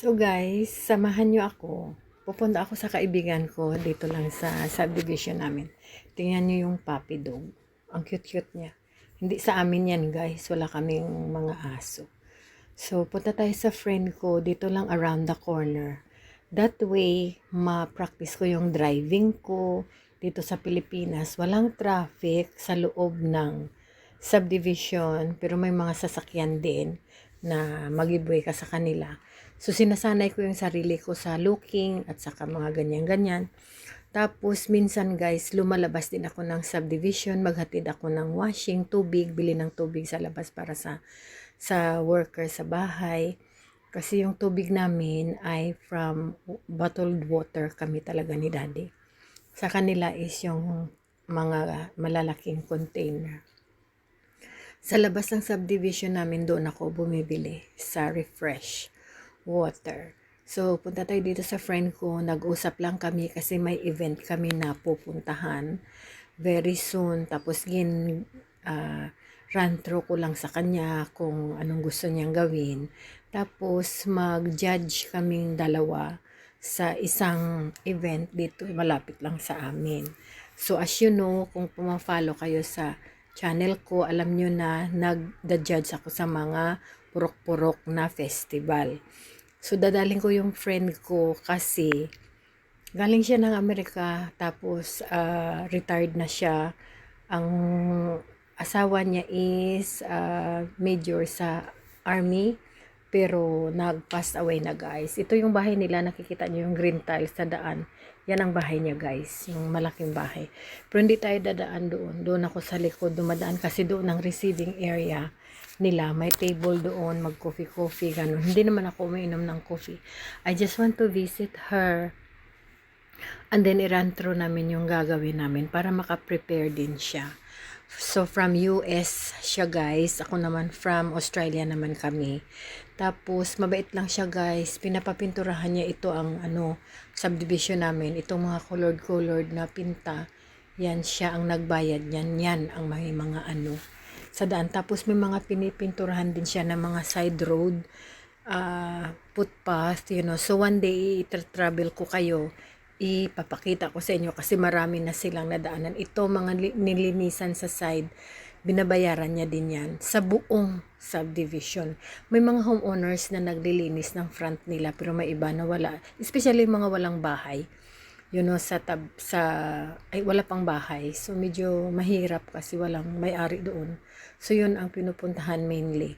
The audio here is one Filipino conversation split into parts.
So guys, samahan nyo ako. Pupunta ako sa kaibigan ko dito lang sa subdivision namin. Tingnan nyo yung puppy dog. Ang cute-cute niya. Hindi sa amin yan guys. Wala kaming mga aso. So punta tayo sa friend ko dito lang around the corner. That way, ma-practice ko yung driving ko dito sa Pilipinas. Walang traffic sa loob ng subdivision. Pero may mga sasakyan din na mag-giveaway ka sa kanila. So, sinasanay ko yung sarili ko sa looking at saka mga ganyan-ganyan. Tapos, minsan guys, lumalabas din ako ng subdivision, maghatid ako ng washing, tubig, bili ng tubig sa labas para sa worker sa bahay. Kasi yung tubig namin ay from bottled water kami talaga ni daddy. Sa kanila is yung mga malalaking container. Sa labas ng subdivision namin, doon ako bumibili sa refresh water. So, punta tayo dito sa friend ko. Nag-usap lang kami kasi may event kami na pupuntahan very soon. Tapos, run through ko lang sa kanya kung anong gusto niyang gawin. Tapos, mag-judge kaming dalawa sa isang event dito. Malapit lang sa amin. So, as you know, kung pumafollow kayo sa channel ko, alam nyo na nag-judge ako sa mga purok-purok na festival. So, dadaling ko yung friend ko kasi galing siya ng Amerika, tapos retired na siya. Ang asawa niya is major sa army, pero nag-pass away na guys. Ito yung bahay nila, nakikita niyo yung green tiles sa daan. Yan ang bahay niya guys, yung malaking bahay. Pero hindi tayo dadaan doon. Doon ako sa likod dumadaan kasi doon ang receiving area nila. May table doon, mag-coffee, ganun. Hindi naman ako umiinom ng coffee. I just want to visit her. And then, i-run through namin yung gagawin namin para maka-prepare din siya. So, from US siya guys. Ako naman from Australia naman kami. Tapos, mabait lang siya guys. Pinapapinturahan niya ito ang subdivision namin. Itong mga colored na pinta. Yan siya ang nagbayad niyan. Yan ang may mga sa daan. Tapos may mga pinipinturahan din siya ng mga side road, footpath, So one day, i-travel ko kayo, ipapakita ko sa inyo kasi marami na silang nadaanan. Ito, mga nilinisan sa side, binabayaran niya din yan sa buong subdivision. May mga homeowners na naglilinis ng front nila pero may iba na wala. Especially mga walang bahay. Wala pang bahay. So, medyo mahirap kasi walang may-ari doon. So, yun ang pinupuntahan mainly.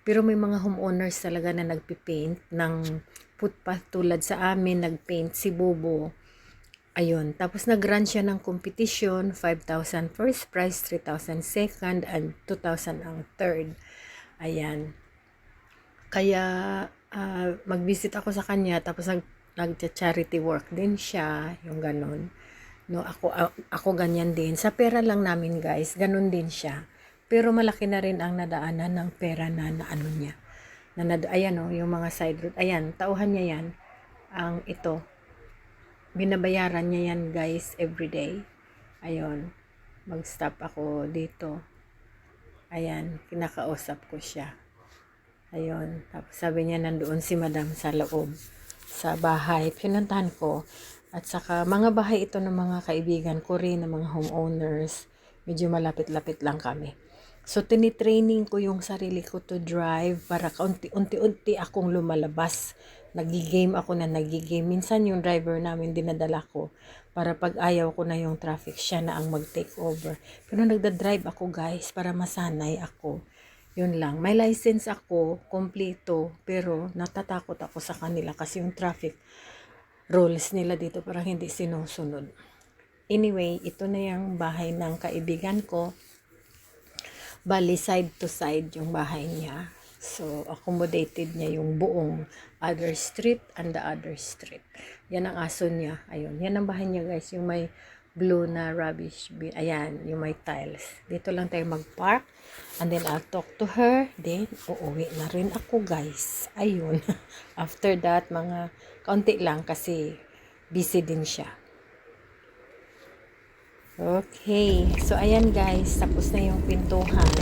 Pero may mga homeowners talaga na nagpipaint ng footpath tulad sa amin, nagpaint si Bobo. Ayun. Tapos, nag-run siya ng competition, 5,000 first prize, 3,000 second, and 2,000 ang third. Ayan. Kaya, mag-visit ako sa kanya, tapos nag-charity work din siya, yung ganun. No, ako ganyan din. Sa pera lang namin guys, ganun din siya. Pero malaki na rin ang nadaanan ng pera na niya. Ayan yung mga side road. Ayan, tauhan niya yan. Ang ito. Binabayaran niya yan guys everyday. Ayun. Mag-stop ako dito. Ayan, kinakausap ko siya. Ayun. Tapos sabi niya nandoon si madam sa loob. Sa bahay. Pinuntahan ko. At saka mga bahay ito ng mga kaibigan ko rin, ng mga homeowners. Medyo malapit-lapit lang kami. So, tinitraining ko yung sarili ko to drive para unti-unti akong lumalabas. Nagigame ako na nagigame. Minsan yung driver namin dinadala ko para pag ayaw ko na yung traffic, siya na ang mag-take over. Pero nagda-drive ako guys para masanay ako. Yun lang. May license ako, kompleto, pero natatakot ako sa kanila kasi yung traffic rules nila dito parang hindi sinusunod. Anyway, ito na yung bahay ng kaibigan ko. Bali, side to side yung bahay niya. So, accommodated niya yung buong other street and the other street. Yan ang aso niya. Ayun. Yan ang bahay niya guys. Yung may blue na rubbish bin. Ayan, yung may tiles. Dito lang tayo mag-park. And then, I'll talk to her. Then, uuwi na rin ako guys. Ayun. After that, mga kaunti lang kasi busy din siya. Okay, so ayan guys, tapos na yung pintuhan,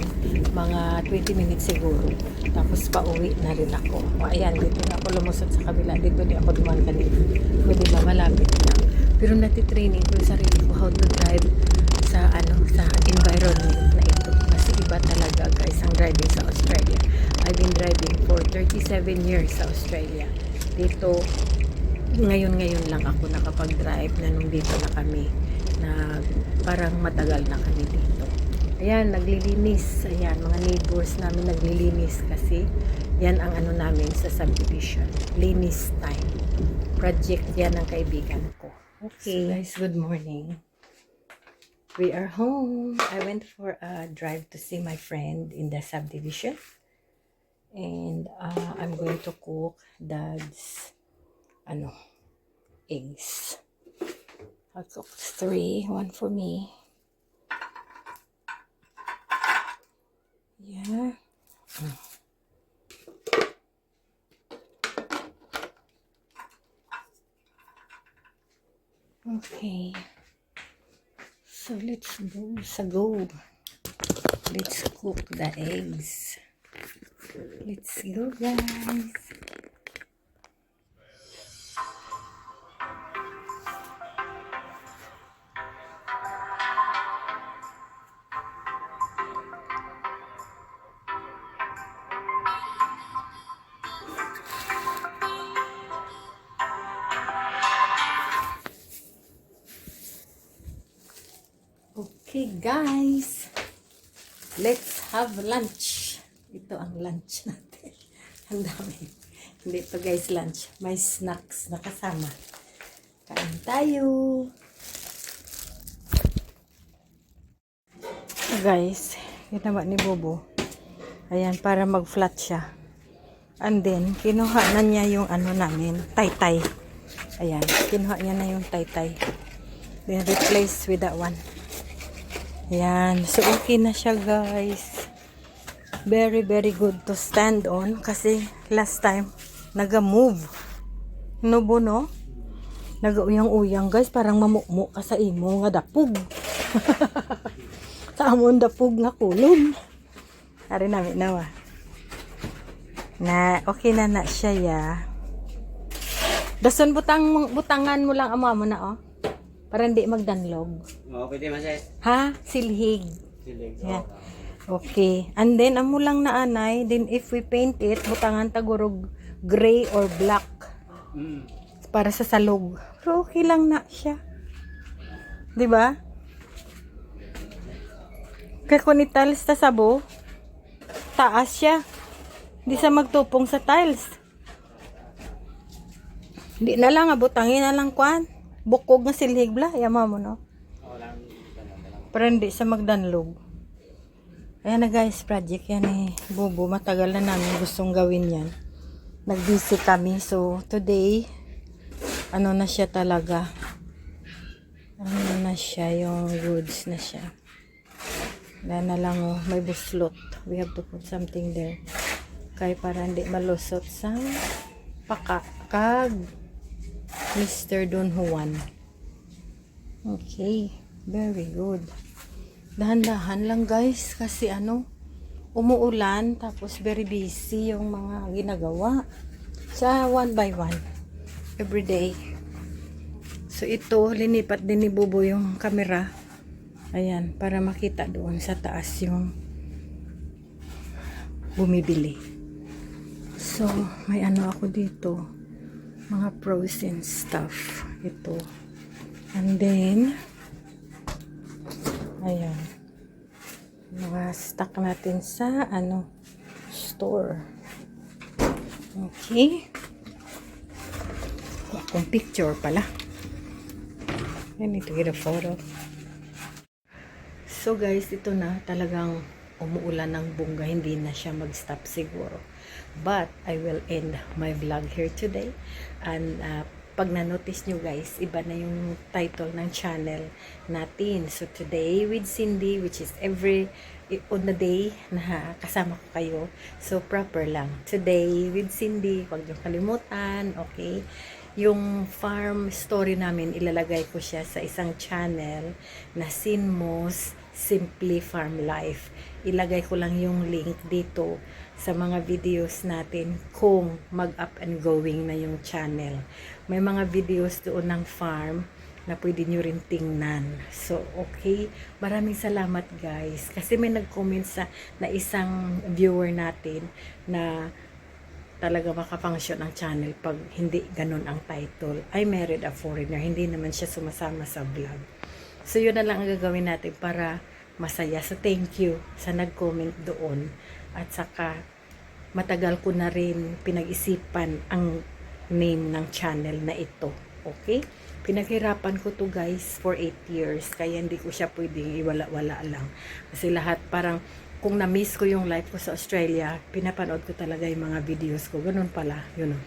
mga 20 minutes siguro. Tapos pauwi na rin ako. O ayan, dito na ako lumusot sa kabila, dito di ako dumaan kanina. O diba, malapit na. Pero natitraining ko yung sarili ko how to drive sa sa environment na ito. Kasi iba talaga guys ang driving sa Australia. I've been driving for 37 years sa Australia. Dito, ngayon lang ako nakapag-drive na nung dito na kami na parang matagal na kami dito. Ayan, naglilinis. Ayan, mga neighbors namin naglilinis kasi yan ang namin sa subdivision. Linis time. Project yan ng kaibigan ko. Okay. So guys, good morning. We are home. I went for a drive to see my friend in the subdivision. And I'm going to cook Dad's eggs. I cooked 3, 1 for me. Yeah. Okay. So let's go. Let's cook the eggs. Let's go, guys. Okay guys, let's have lunch. Ito ang lunch natin. Ang dami. Hindi ito guys lunch. May snacks na kasama. Kain tayo. So guys, ginawa ni Bobo. Ayan, para mag-flat siya. And then, kinuha na niya yung namin, tay-tay. Ayan, kinuha niya na yung tay-tay. Then replace with that one. Ayan. So, okay na siya, guys. Very, very good to stand on. Kasi, last time, naga-move. Nubo, no? Naga-uyang-uyang, guys. Parang mamukmo ka sa imo nga dapog. Sa amon dapog nga kulon. Ari namin, nawa. Na, okay na siya, ya. Dason butangan mo lang amo na, oh. Para hindi magdanlog. Oo, pwede mases. Ha? Silhig. Silig. Yeah. Okay. And then, amo lang na anay. Then, if we paint it, butangan tagurog gray or black. Para sa salog. Pero okay lang na siya. Diba? Kaya kung ni-tiles ta sabo, taas siya. Hindi sa magtupong sa tiles. Hindi na lang, butangin na lang kwan. Bukog nga silhig bla, yama mo no. Para hindi sa magdanlog. Ayan na guys, project yan eh. Bobo, matagal na namin gustong gawin yan. Nag-busy kami, so today, na siya talaga. Na siya, yung goods na siya. Wala na lang oh, may buslot. We have to put something there. Kaya para hindi malusot sa pakakag. Mr. Don Juan. Okay, very good. Dahan-dahan lang guys kasi umuulan tapos very busy yung mga ginagawa sa one by one every day. So ito, linipat din ni Bobo yung camera. Ayan, para makita doon sa taas yung bumibili. So, may ako dito. Mga frozen stuff. Ito. And then, ayan. Mga stock natin sa, store. Okay. Akong picture pala. I need to get a photo. So guys, ito na talagang umuulan ng bongga. Hindi na siya mag-stop siguro. But, I will end my vlog here today. And, pag na-notice nyo guys, iba na yung title ng channel natin. So, today with Cindy, which is on the day na kasama ko kayo. So, proper lang. Today with Cindy, huwag nyo kalimutan, okay? yung farm story namin, ilalagay ko siya sa isang channel na Sinmos Simply Farm Life. Ilagay ko lang yung link dito sa mga videos natin kung mag-up and going na yung channel. May mga videos doon ng farm na pwede nyo rin tingnan. So, okay. Maraming salamat guys. Kasi may nag-comment na isang viewer natin na talaga makafunction ang channel pag hindi ganun ang title. I married a foreigner. Hindi naman siya sumasama sa vlog. So, yun na lang ang gagawin natin para masaya. So, thank you sa nag-comment doon. At saka, matagal ko na rin pinag-isipan ang name ng channel na ito. Okay? Pinaghirapan ko to guys for 8 years. Kaya hindi ko siya pwedeng iwala-wala lang. Kasi lahat parang kung na-miss ko yung life ko sa Australia, pinapanood ko talaga yung mga videos ko. Ganun pala, you know.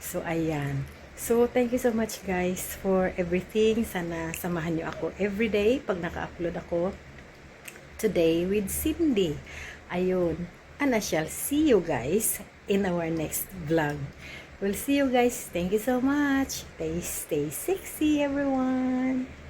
So, ayan. So, thank you so much guys for everything. Sana samahan nyo ako everyday pag naka-upload ako. Today with Cindy. Ayun. And I shall see you guys in our next vlog. We'll see you guys. Thank you so much. Stay sexy everyone.